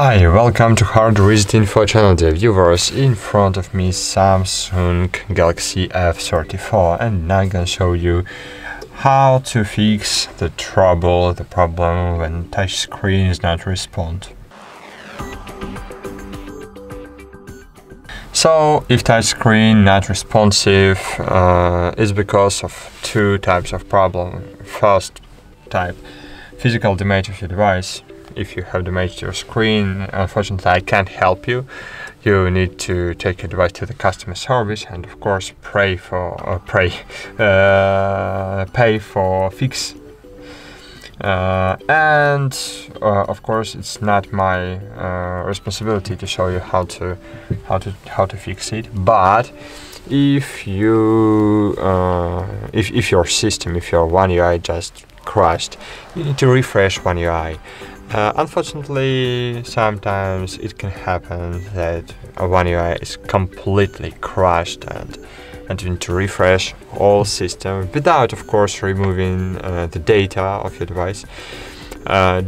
Hi, welcome to Hard Reset Info channel, dear viewers. In front of me Samsung Galaxy F34, and now I'm gonna show you how to fix the problem when touchscreen is not respond. So, if touchscreen not responsive, it's because of two types of problem. First type, physical damage of your device. If you have damaged your screen, unfortunately I can't help you. You need to take your device to the customer service and of course pay for fix. Of course it's not my responsibility to show you how to fix it. But if you if your system, if your One UI just crashed, you need to refresh One UI. Unfortunately, sometimes it can happen that One UI is completely crashed and you need to refresh all system without, of course, removing the data of your device.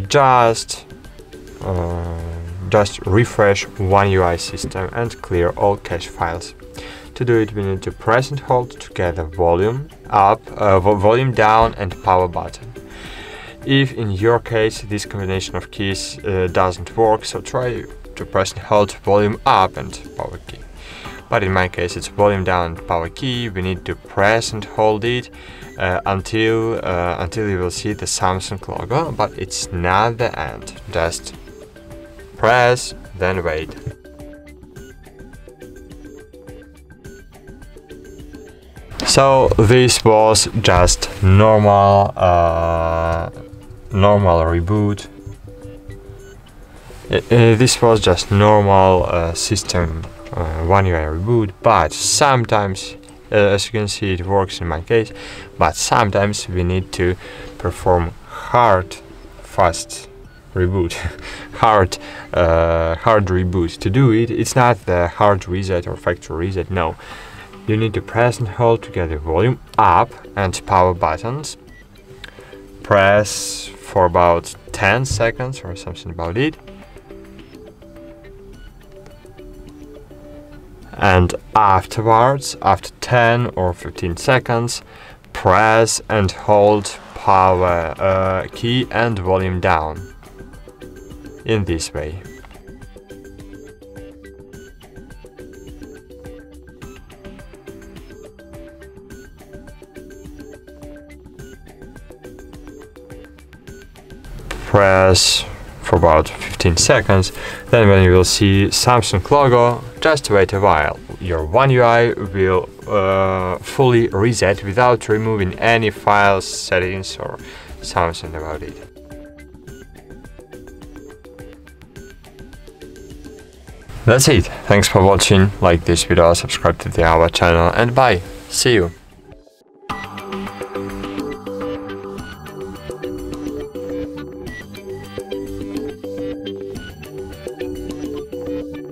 Just refresh One UI system and clear all cache files. To do it, we need to press and hold together volume up, volume down, and power button. If in your case this combination of keys doesn't work, so try to press and hold volume up and power key. But in my case it's volume down and power key. We need to press and hold it until you will see the Samsung logo, but it's not the end. Just press, then wait. So this was just normal reboot. This was just normal system One UI reboot, but sometimes, as you can see, it works in my case, but sometimes we need to perform fast reboot, hard reboot. To do it, it's not the hard reset or factory reset, no. You need to press and hold together volume up and power buttons. Press for about 10 seconds or something about it. And afterwards, after 10 or 15 seconds, press and hold power key and volume down. In this way. Press for about 15 seconds, then when you will see Samsung logo, just wait a while. Your One UI will fully reset without removing any files, settings or something about it. That's it. Thanks for watching. Like this video, subscribe to our channel, and bye. See you.